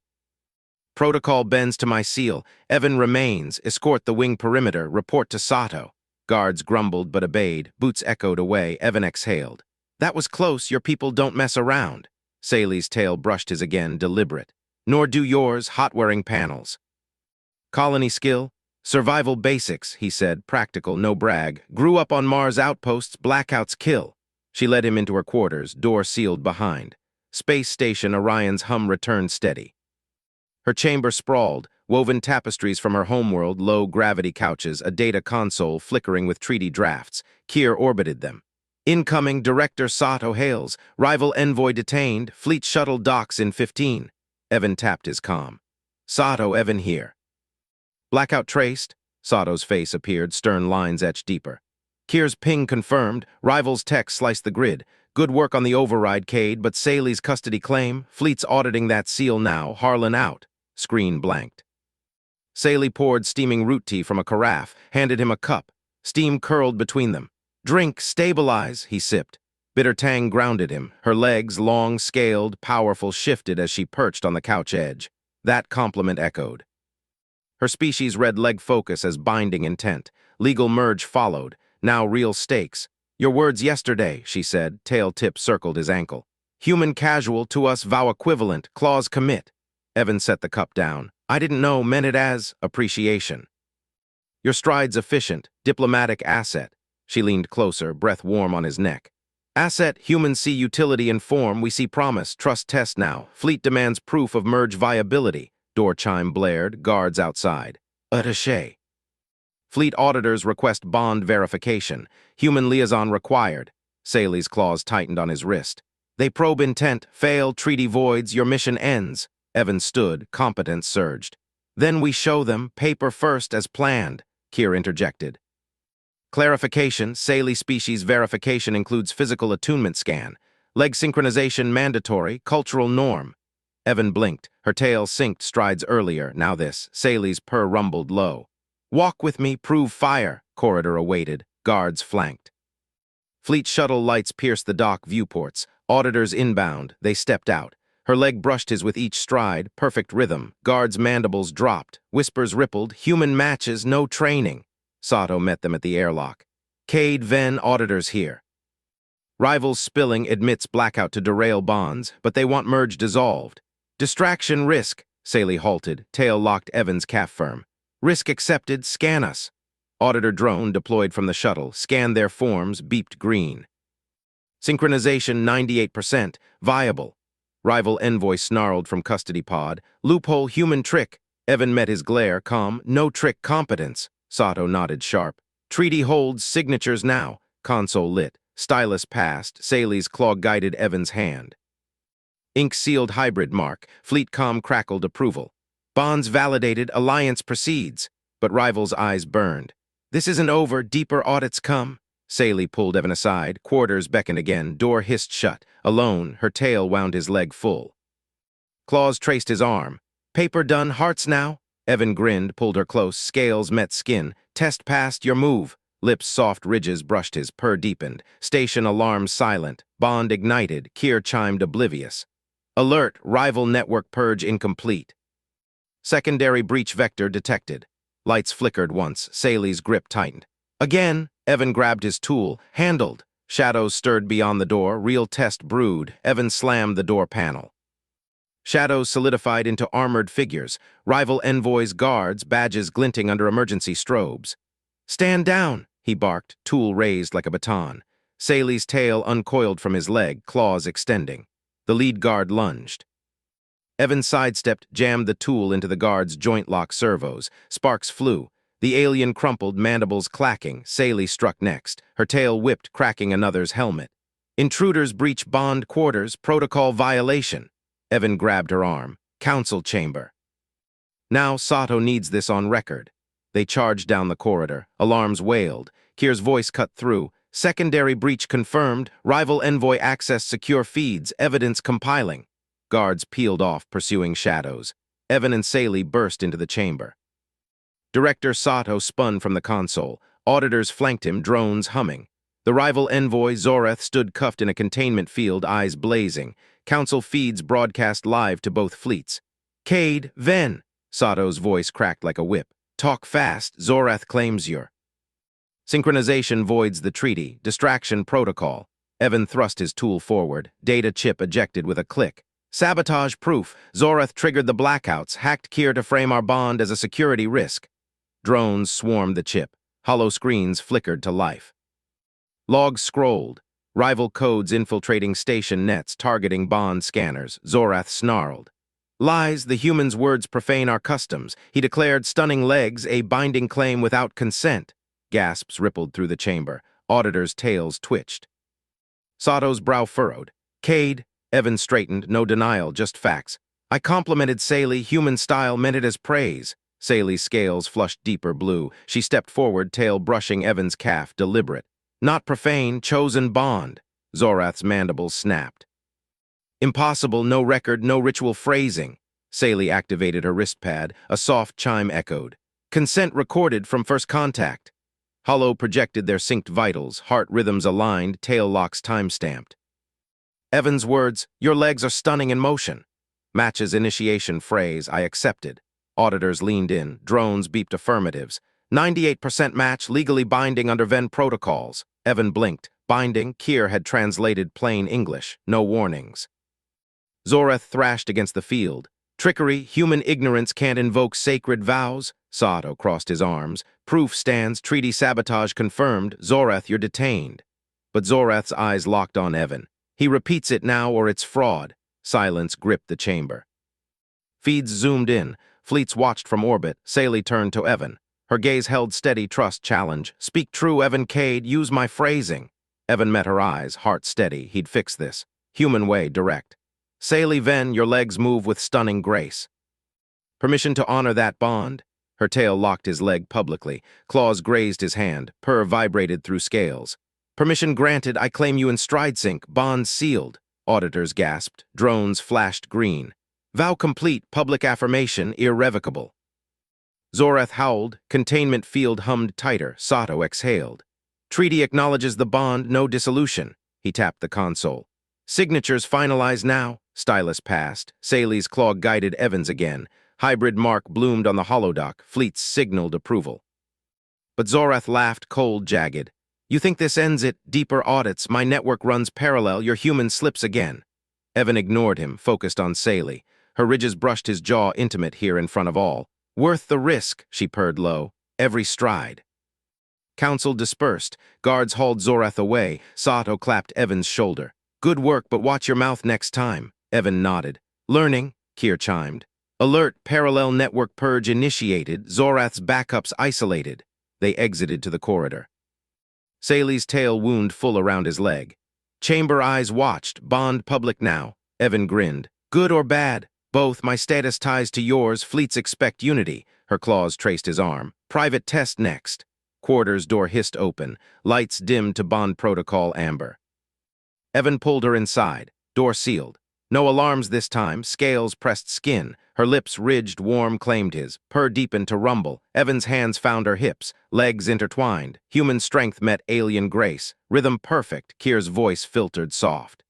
Protocol bends to my seal. Evan remains. Escort the wing perimeter. Report to Sato. Guards grumbled but obeyed. Boots echoed away. Evan exhaled. That was close. Your people don't mess around. Saley's tail brushed his again, deliberate. Nor do yours, hot-wearing panels. Colony skill? Survival basics, he said, practical, no brag. Grew up on Mars outposts, blackouts kill. She led him into her quarters, door sealed behind. Space station, Orion's hum returned steady. Her chamber sprawled, woven tapestries from her homeworld, low gravity couches, a data console flickering with treaty drafts. Kier orbited them. Incoming, Director Sato hails. Rival envoy detained. Fleet shuttle docks in 15. Evan tapped his comm. Sato, Evan here. Blackout traced. Sato's face appeared, stern lines etched deeper. Kier's ping confirmed. Rival's tech sliced the grid. Good work on the override, Cade, but Saley's custody claim. Fleet's auditing that seal now. Harlan out. Screen blanked. Saley poured steaming root tea from a carafe, handed him a cup. Steam curled between them. Drink, stabilize, he sipped. Bitter tang grounded him. Her legs, long, scaled, powerful, shifted as she perched on the couch edge. That compliment echoed. Her species read leg focus as binding intent. Legal merge followed. Now real stakes. Your words yesterday, she said, tail tip circled his ankle. Human casual to us vow equivalent, clause commit. Evan set the cup down. I didn't know meant it as appreciation. Your stride's efficient, diplomatic asset. She leaned closer, breath warm on his neck. Asset, humans see utility in form, we see promise, trust test now. Fleet demands proof of merge viability. Door chime blared, guards outside. Attaché. Fleet auditors request bond verification. Human liaison required. Saley's claws tightened on his wrist. They probe intent, fail, treaty voids, your mission ends. Evan stood, competence surged. Then we show them, paper first as planned, Kier interjected. Clarification, Saley species verification includes physical attunement scan. Leg synchronization mandatory, cultural norm. Evan blinked, her tail synced strides earlier, now this. Saley's purr rumbled low. Walk with me, prove fire, corridor awaited, guards flanked. Fleet shuttle lights pierced the dock viewports, auditors inbound, they stepped out. Her leg brushed his with each stride, perfect rhythm, guards' mandibles dropped, whispers rippled, human matches, no training. Sato met them at the airlock. Cade, Ven, auditors here. Rivals spilling admits blackout to derail bonds, but they want merge dissolved. Distraction risk, Saley halted, tail locked Evan's calf firm. Risk accepted, scan us. Auditor drone deployed from the shuttle, scanned their forms, beeped green. Synchronization 98%, viable. Rival envoy snarled from custody pod. Loophole human trick. Evan met his glare, calm, no trick competence. Sato nodded sharp. Treaty holds, signatures now. Console lit. Stylus passed. Saley's claw guided Evan's hand. Ink-sealed hybrid mark. Fleetcom crackled approval. Bonds validated, alliance proceeds. But rival's eyes burned. This isn't over, deeper audits come. Saley pulled Evan aside. Quarters beckoned again. Door hissed shut. Alone, her tail wound his leg full. Claws traced his arm. Paper done, hearts now? Evan grinned, pulled her close. Scales met skin. Test passed, your move. Lips soft ridges brushed his, purr deepened. Station alarm silent. Bond ignited. Kier chimed oblivious. Alert, rival network purge incomplete. Secondary breach vector detected. Lights flickered once. Saley's grip tightened. Again, Evan grabbed his tool. Handled. Shadows stirred beyond the door. Real test brewed. Evan slammed the door panel. Shadows solidified into armored figures. Rival envoys, guards, badges glinting under emergency strobes. Stand down, he barked, tool raised like a baton. Saley's tail uncoiled from his leg, claws extending. The lead guard lunged. Evan sidestepped, jammed the tool into the guard's joint lock servos. Sparks flew. The alien crumpled, mandibles clacking. Saley struck next. Her tail whipped, cracking another's helmet. Intruders breach bond quarters, protocol violation. Evan grabbed her arm. Council chamber. Now Sato needs this on record. They charged down the corridor. Alarms wailed. Kier's voice cut through. Secondary breach confirmed. Rival envoy access secure feeds. Evidence compiling. Guards peeled off, pursuing shadows. Evan and Saley burst into the chamber. Director Sato spun from the console. Auditors flanked him, drones humming. The rival envoy, Zoreth, stood cuffed in a containment field, eyes blazing. Council feeds broadcast live to both fleets. Cade, Ven, Sato's voice cracked like a whip. Talk fast, Zoreth claims you're. Synchronization voids the treaty, distraction protocol. Evan thrust his tool forward, data chip ejected with a click. Sabotage proof, Zoreth triggered the blackouts, hacked Kier to frame our bond as a security risk. Drones swarmed the chip, hollow screens flickered to life. Logs scrolled, rival codes infiltrating station nets, targeting bond scanners. Zorath snarled. Lies, the human's words profane our customs. He declared stunning legs a binding claim without consent. Gasps rippled through the chamber. Auditors' tails twitched. Sato's brow furrowed. Cade, Evan straightened, no denial, just facts. I complimented Saley, human style, meant it as praise. Saley's scales flushed deeper blue. She stepped forward, tail brushing Evan's calf, deliberate. Not profane, chosen bond. Zorath's mandibles snapped. Impossible, no record, no ritual phrasing. Saley activated her wrist pad. A soft chime echoed. Consent recorded from first contact. Hollow projected their synced vitals, heart rhythms aligned, tail locks time-stamped. Evan's words, your legs are stunning in motion. Match's initiation phrase, I accepted. Auditors leaned in, drones beeped affirmatives. 98% match, legally binding under Ven protocols. Evan blinked, Binding, Kier had translated plain English, no warnings. Zoreth thrashed against the field. Trickery, human ignorance can't invoke sacred vows. Sato crossed his arms. Proof stands, treaty sabotage confirmed. Zoreth, you're detained. But Zoreth's eyes locked on Evan. He repeats it now or it's fraud. Silence gripped the chamber. Feeds zoomed in. Fleets watched from orbit. Saley turned to Evan. Her gaze held steady, trust, challenge. Speak true, Evan Cade, use my phrasing. Evan met her eyes, heart steady. He'd fix this. Human way, direct. Saley Ven, your legs move with stunning grace. Permission to honor that bond? Her tail locked his leg publicly. Claws grazed his hand. Purr vibrated through scales. Permission granted, I claim you in stride sync. Bond sealed. Auditors gasped. Drones flashed green. Vow complete, public affirmation, irrevocable. Zoreth howled. Containment field hummed tighter. Sato exhaled. Treaty acknowledges the bond, no dissolution. He tapped the console. Signatures finalized now. Stylus passed. Saley's claw guided Evans again. Hybrid mark bloomed on the holodock. Fleets signaled approval. But Zoreth laughed, cold, jagged. You think this ends it? Deeper audits. My network runs parallel. Your human slips again. Evan ignored him, focused on Saley. Her ridges brushed his jaw, intimate here in front of all. Worth the risk, she purred low. Every stride. Council dispersed. Guards hauled Zoreth away. Sato clapped Evan's shoulder. Good work, but watch your mouth next time. Evan nodded. Learning, Kier chimed. Alert, parallel network purge initiated. Zoreth's backups isolated. They exited to the corridor. Saley's tail wound full around his leg. Chamber eyes watched. Bond public now. Evan grinned. Good or bad? Both. My status ties to yours. Fleets expect unity. Her claws traced his arm. Private test next. Quarters door hissed open. Lights dimmed to bond protocol amber. Evan pulled her inside. Door sealed. No alarms this time. Scales pressed skin. Her lips ridged, warm, claimed his. Purr deepened to rumble. Evan's hands found her hips. Legs intertwined. Human strength met alien grace. Rhythm perfect. Kier's voice filtered soft.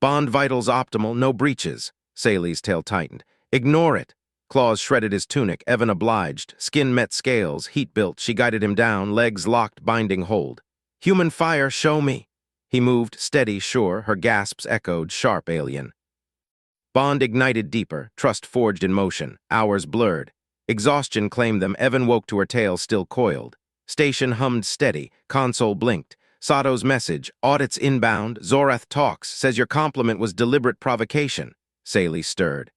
Bond vitals optimal. No breaches. Saley's tail tightened. Ignore it. Claws shredded his tunic. Evan obliged. Skin met scales. Heat built. She guided him down. Legs locked, binding hold. Human fire, show me. He moved, steady, sure. Her gasps echoed, sharp alien. Bond ignited deeper, trust forged in motion. Hours blurred. Exhaustion claimed them. Evan woke to her tail still coiled. Station hummed steady. Console blinked. Sato's message, audits inbound. Zoreth talks, says your compliment was deliberate provocation. Saley stirred.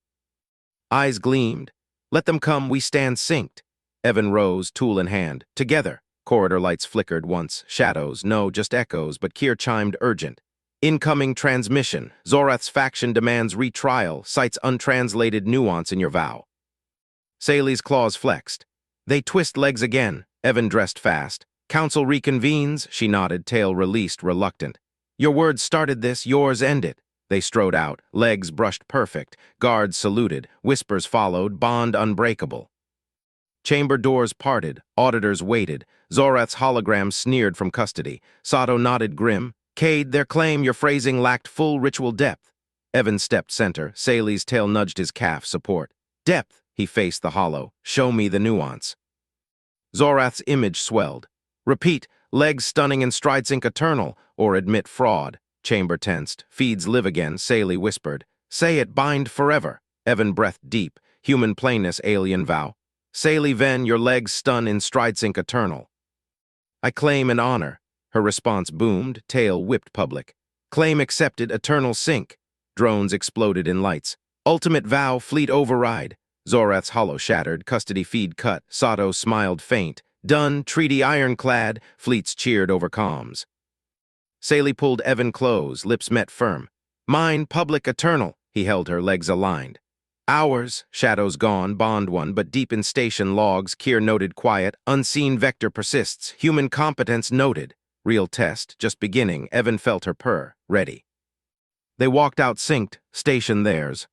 Eyes gleamed. Let them come, we stand synced. Evan rose, tool in hand. Together. Corridor lights flickered once. Shadows, no, just echoes, but Kier chimed urgent. Incoming transmission. Zoreth's faction demands retrial, cites untranslated nuance in your vow. Saley's claws flexed. They twist legs again. Evan dressed fast. Council reconvenes. She nodded, tail released, reluctant. Your words started this, yours end it. They strode out. Legs brushed perfect. Guards saluted. Whispers followed. Bond unbreakable. Chamber doors parted. Auditors waited. Zoreth's hologram sneered from custody. Sato nodded grim. Cade, their claim your phrasing lacked full ritual depth. Evan stepped center. Saley's tail nudged his calf, support. Depth, he faced the hollow. Show me the nuance. Zoreth's image swelled. Repeat, legs stunning and stride sync eternal, or admit fraud. Chamber tensed. Feeds live again, Saley whispered. Say it, bind forever. Evan breathed deep. Human plainness, alien vow. Saley Ven, your legs stun in stride sync eternal. I claim and honor. Her response boomed, tail whipped public. Claim accepted, eternal sync. Drones exploded in lights. Ultimate vow, fleet override. Zoreth's hollow shattered, custody feed cut. Sato smiled faint. Done, treaty ironclad. Fleets cheered over comms. Saley pulled Evan close, lips met firm. Mine, public, eternal. He held her, legs aligned. Hours, shadows gone, bond one, but deep in station logs, Kier noted quiet, unseen vector persists, human competence noted. Real test, just beginning, Evan felt her purr, ready. They walked out synced, station theirs.